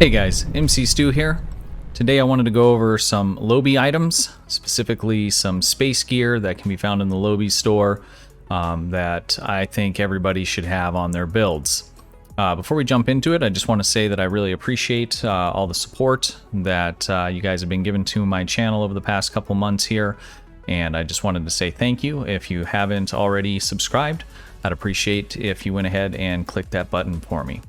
Hey guys, MC Stu here. Today I wanted to go over some Lobi items, specifically some space gear that can be found in the Lobi store that I think everybody should have on their builds. Before we jump into it, I just want to say that I really appreciate all the support that you guys have been giving to my channel over the past couple months here, and I just wanted to say thank you. If you haven't already subscribed, I'd appreciate if you went ahead and clicked that button for me.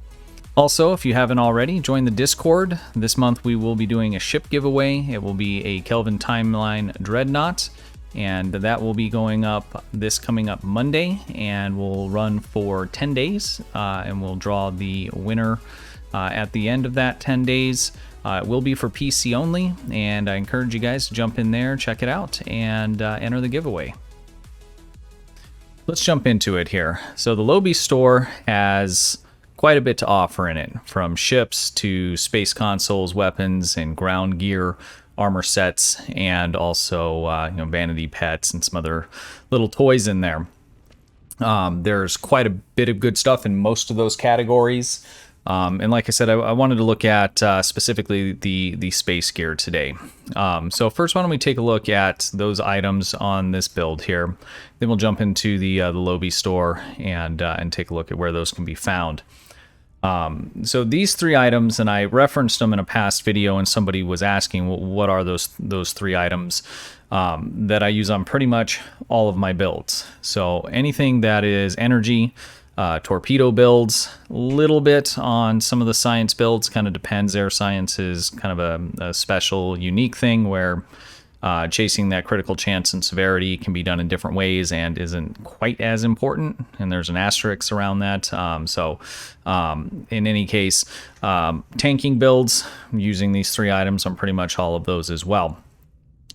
Also, if you haven't already, join the Discord. This month we will be doing a ship giveaway. It will be a Kelvin Timeline Dreadnought, and that will be going up this coming up Monday, and will run for 10 days, and we'll draw the winner at the end of that 10 days. It will be for PC only, and I encourage you guys to jump in there, check it out, and enter the giveaway. Let's jump into it here. So the Lobi store has quite a bit to offer in it, from ships to space consoles, weapons, and ground gear, armor sets, and also vanity pets and some other little toys in there. There's quite a bit of good stuff in most of those categories. And like I said, I wanted to look at specifically the space gear today. So first, why don't we take a look at those items on this build here. Then we'll jump into the Lobi store and take a look at where those can be found. So these three items, and I referenced them in a past video, and somebody was asking, well, what are those three items that I use on pretty much all of my builds. So anything that is energy, torpedo builds, a little bit on some of the science builds, kind of depends. Air science is kind of a special, unique thing where chasing that critical chance and severity can be done in different ways and isn't quite as important, and there's an asterisk around that. In any case, tanking builds using these three items on pretty much all of those as well.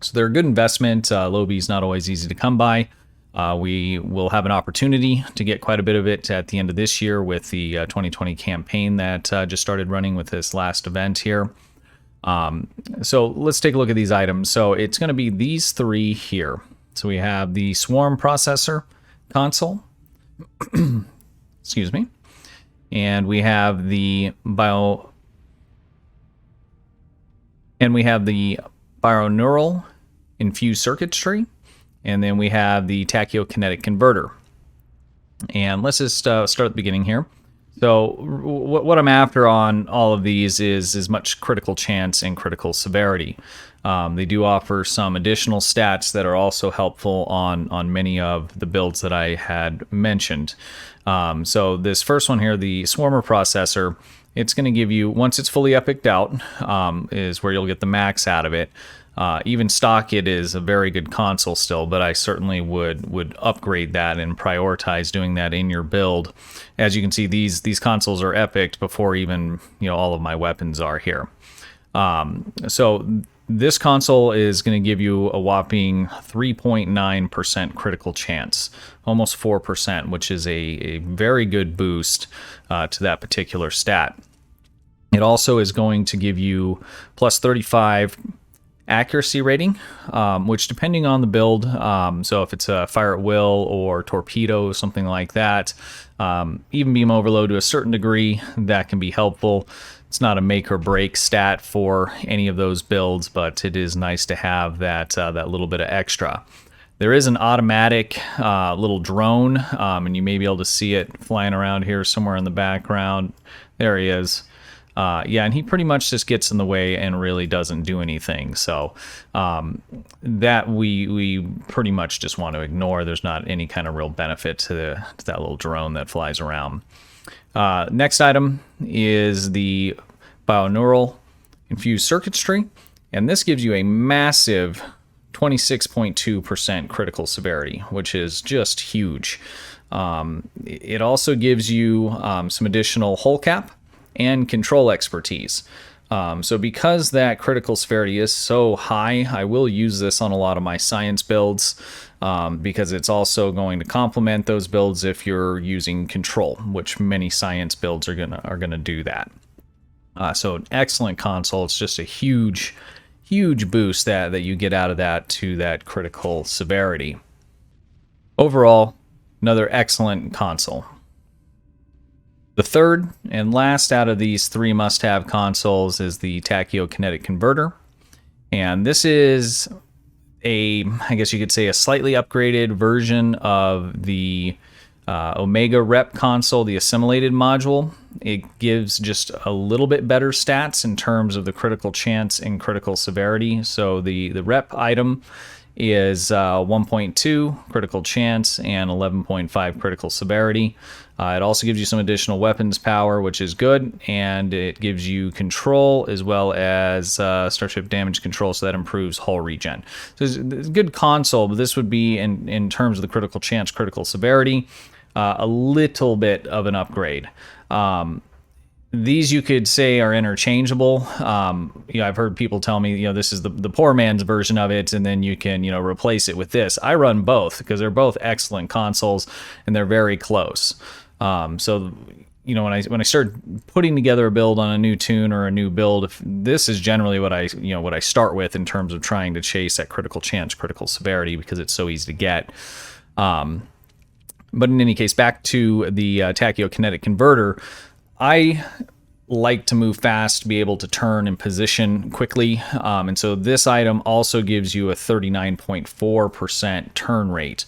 So they're a good investment. Lobi's not always easy to come by. We will have an opportunity to get quite a bit of it at the end of this year with the 2020 campaign that just started running with this last event here. So let's take a look at these items. So it's going to be these three here. So we have the Swarm Processor console, excuse me, and we have the Bioneural Infused Circuitry, and then we have the Tachyokinetic Converter. And let's just start at the beginning here. So what I'm after on all of these is as much critical chance and critical severity. They do offer some additional stats that are also helpful on many of the builds that I had mentioned. So this first one here, the Swarmer Processor, it's going to give you, once it's fully epicked out, is where you'll get the max out of it. Even stock, it is a very good console still, but I certainly would upgrade that and prioritize doing that in your build. As you can see, these consoles are epicked before even all of my weapons are here. So this console is going to give you a whopping 3.9% critical chance, almost 4%, which is a very good boost to that particular stat. It also is going to give you plus 35 accuracy rating, which depending on the build, so if it's a fire at will or torpedo, something like that, even beam overload to a certain degree, that can be helpful. It's not a make or break stat for any of those builds, but it is nice to have that little bit of extra. There is an automatic little drone, and you may be able to see it flying around here somewhere in the background. There he is. Yeah, and he pretty much just gets in the way and really doesn't do anything. So that we pretty much just want to ignore. There's not any kind of real benefit to that little drone that flies around. Next item is the Bioneural Infused Circuitry, and this gives you a massive 26.2% critical severity, which is just huge. It also gives you some additional hull cap and control expertise. So because that critical severity is so high, I will use this on a lot of my science builds, because it's also going to complement those builds if you're using control, which many science builds are gonna do that. So an excellent console. It's just a huge boost that you get out of that to that critical severity. Overall, another excellent console. The third and last out of these three must-have consoles is the tachyokinetic converter. And this is I guess you could say, a slightly upgraded version of the Omega Rep console, the assimilated module. It gives just a little bit better stats in terms of the critical chance and critical severity. So the Rep item is 1.2 critical chance and 11.5 critical severity. It also gives you some additional weapons power, which is good, and it gives you control as well as starship damage control, so that improves hull regen. So it's a good console, but this would be, in terms of the critical chance, critical severity, a little bit of an upgrade. These you could say are interchangeable. I've heard people tell me, this is the poor man's version of it, and then you can, replace it with this. I run both because they're both excellent consoles and they're very close. So, when I start putting together a build on a new tune or a new build, this is generally what I start with in terms of trying to chase that critical chance, critical severity, because it's so easy to get. But in any case, back to the tachyokinetic converter. I like to move fast, to be able to turn and position quickly, and so this item also gives you a 39.4% turn rate,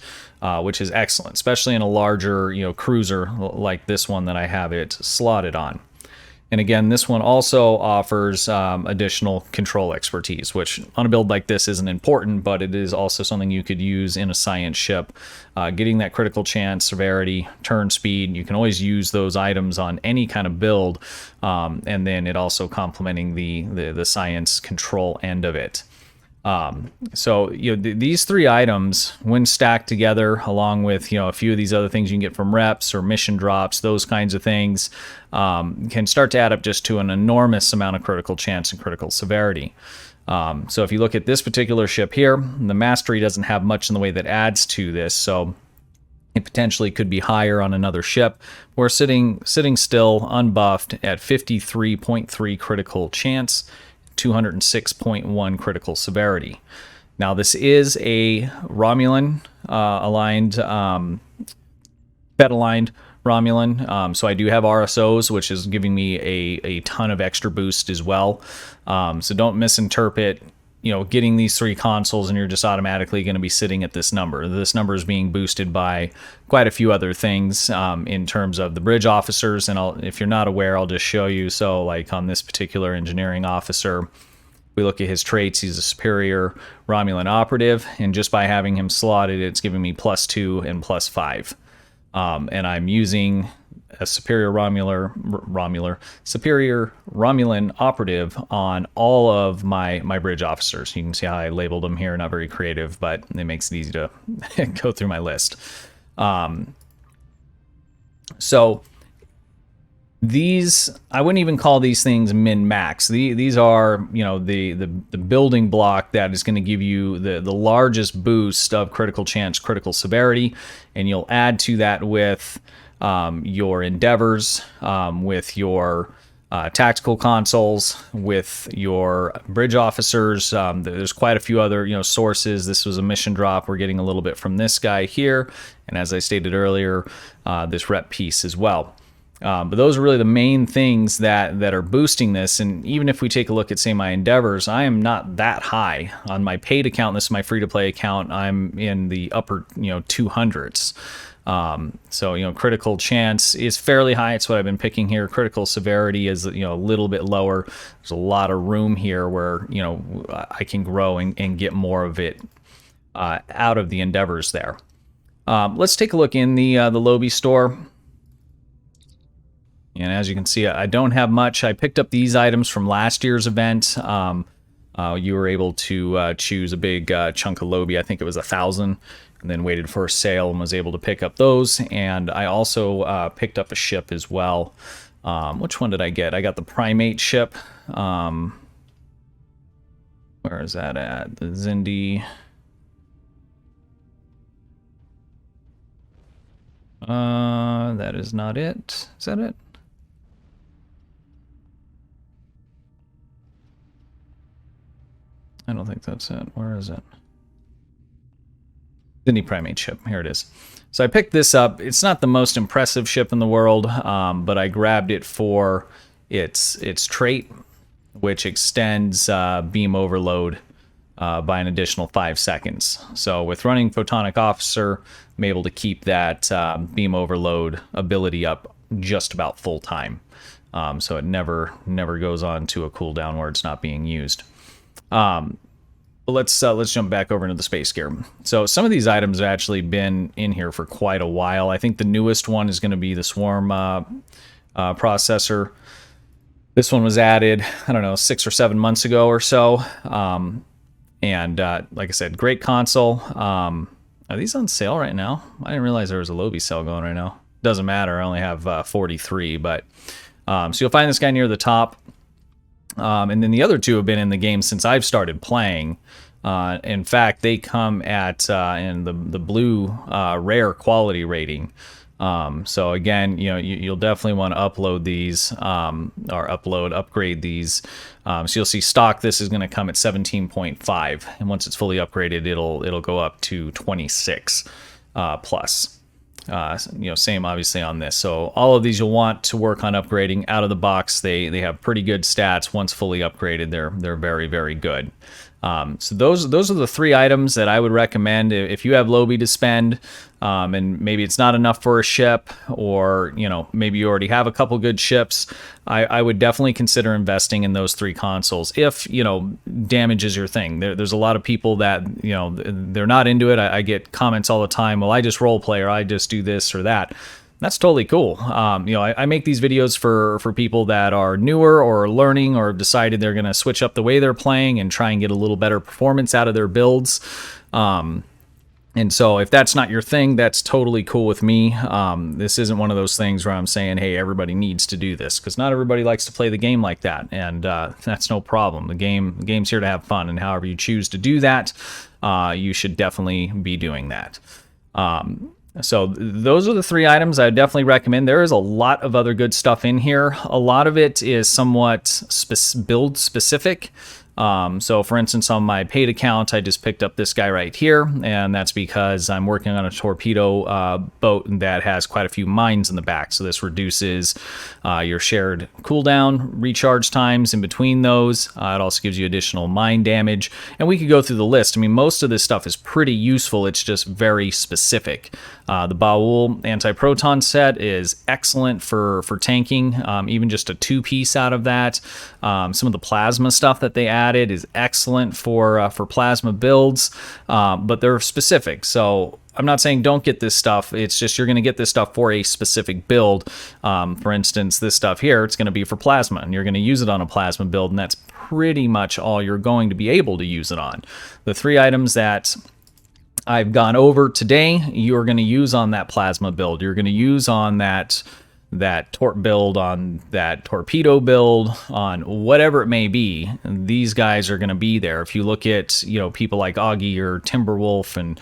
which is excellent, especially in a larger cruiser like this one that I have it slotted on. And again, this one also offers additional control expertise, which on a build like this isn't important, but it is also something you could use in a science ship. Getting that critical chance, severity, turn speed, you can always use those items on any kind of build, and then it also complementing the science control end of it. So these three items, when stacked together along with a few of these other things you can get from reps or mission drops, those kinds of things, can start to add up just to an enormous amount of critical chance and critical severity. So if you look at this particular ship here, the mastery doesn't have much in the way that adds to this, so it potentially could be higher on another ship. We're sitting still unbuffed at 53.3 critical chance, 206.1 critical severity. Now this is a Romulan aligned, Fed-aligned Romulan, so I do have RSOs, which is giving me a ton of extra boost as well. So don't misinterpret, getting these three consoles and you're just automatically going to be sitting at this number. This number is being boosted by quite a few other things in terms of the bridge officers, and if you're not aware, I'll just show you. So like on this particular engineering officer, we look at his traits, he's a superior Romulan operative, and just by having him slotted, it's giving me +2 and +5. And I'm using a superior Romulan operative on all of my bridge officers. You can see how I labeled them here. Not very creative, but it makes it easy to go through my list. So these, I wouldn't even call these things min-max. These are, the building block that is going to give you the largest boost of critical chance, critical severity, and you'll add to that with your endeavors, with your tactical consoles, with your bridge officers. There's quite a few other sources. This was a mission drop. We're getting a little bit from this guy here, and as I stated earlier, this rep piece as well. But those are really the main things that are boosting this. And even if we take a look at, say, my endeavors, I am not that high on my paid account. This is my free-to-play account. I'm in the upper 200s. So critical chance is fairly high. It's what I've been picking here. Critical severity is a little bit lower. There's a lot of room here where I can grow and get more of it out of the endeavors there. Let's take a look in the Lobi store. And as you can see, I don't have much. I picked up these items from last year's event. You were able to choose a big chunk of Lobi. I think it was 1,000, and then waited for a sale and was able to pick up those. And I also picked up a ship as well. Which one did I get? I got the Primate ship. Where is that at? The Zindi. That is not it. Is that it? I don't think that's it. Where is it? Zindi Primate ship. Here it is. So I picked this up. It's not the most impressive ship in the world, but I grabbed it for its trait, which extends beam overload by an additional 5 seconds. So with running Photonic Officer, I'm able to keep that beam overload ability up just about full time. So it never goes on to a cooldown where it's not being used. Let's jump back over into the space gear. So some of these items have actually been in here for quite a while. I think the newest one is going to be the Swarm processor. This one was added, I don't know, 6 or 7 months ago or so. And like I said, great console. Are these on sale right now? I didn't realize there was a Lobi sale going right now. Doesn't matter. I only have 43, but so you'll find this guy near the top. And then the other two have been in the game since I've started playing. In fact, they come at in the blue rare quality rating. So again, you'll definitely want to upload these or upgrade these. So you'll see stock. This is going to come at 17.5, and once it's fully upgraded, it'll go up to 26 plus. Same obviously on this. So all of these you'll want to work on upgrading out of the box. They have pretty good stats. Once fully upgraded, they're very, very good. So those are the 3 items that I would recommend if you have Lobi to spend, and maybe it's not enough for a ship, or maybe you already have a couple good ships. I would definitely consider investing in those 3 consoles if damage is your thing. There's a lot of people that they're not into it. I get comments all the time. Well, I just role play, or I just do this or that. That's totally cool. I make these videos for people that are newer or learning or have decided they're going to switch up the way they're playing and try and get a little better performance out of their builds. And so if that's not your thing, that's totally cool with me. This isn't one of those things where I'm saying, hey, everybody needs to do this, because not everybody likes to play the game like that. And that's no problem. The game's here to have fun. And however you choose to do that, you should definitely be doing that. So those are the 3 items I would definitely recommend. There is a lot of other good stuff in here. A lot of it is somewhat build specific. So for instance, on my paid account, I just picked up this guy right here, and that's because I'm working on a torpedo boat that has quite a few mines in the back. So this reduces your shared cooldown, recharge times in between those. It also gives you additional mine damage, and we could go through the list. I mean, most of this stuff is pretty useful. It's just very specific. The Baul anti-proton set is excellent for tanking, even just a 2-piece out of that. Some of the plasma stuff that they added is excellent for plasma builds, but they're specific. So I'm not saying don't get this stuff. It's just you're going to get this stuff for a specific build. For instance, this stuff here, it's going to be for plasma, and you're going to use it on a plasma build, and that's pretty much all you're going to be able to use it on. The 3 items that I've gone over today, you're going to use on that plasma build. You're going to use on that torp build, on that torpedo build, on whatever it may be. These guys are going to be there. If you look at people like Augie or Timberwolf and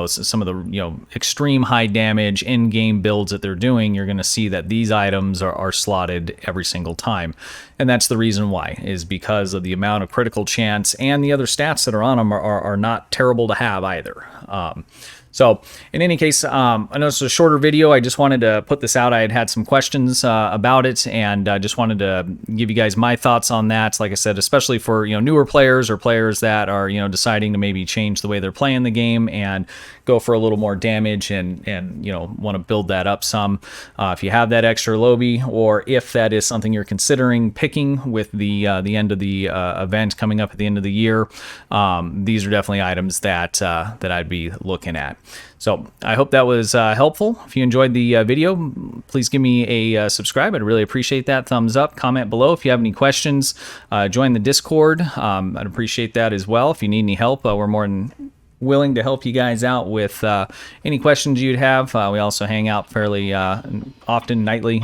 some of the extreme high damage in-game builds that they're doing, you're going to see that these items are slotted every single time. And that's the reason why, is because of the amount of critical chance, and the other stats that are on them are not terrible to have either. So in any case, I know it's a shorter video. I just wanted to put this out. I had some questions about it, and just wanted to give you guys my thoughts on that. Like I said, especially for newer players or players that are deciding to maybe change the way they're playing the game and go for a little more damage and want to build that up some. If you have that extra Lobi, or if that is something you're considering picking with the end of the event coming up at the end of the year, these are definitely items that I'd be looking at. So I hope that was helpful. If you enjoyed the video, please give me a subscribe. I'd really appreciate that. Thumbs up, comment below. If you have any questions, join the Discord. I'd appreciate that as well. If you need any help, we're more than willing to help you guys out with any questions you'd have. We also hang out fairly often, nightly,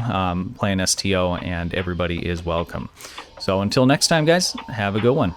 playing STO, and everybody is welcome. So until next time, guys, have a good one.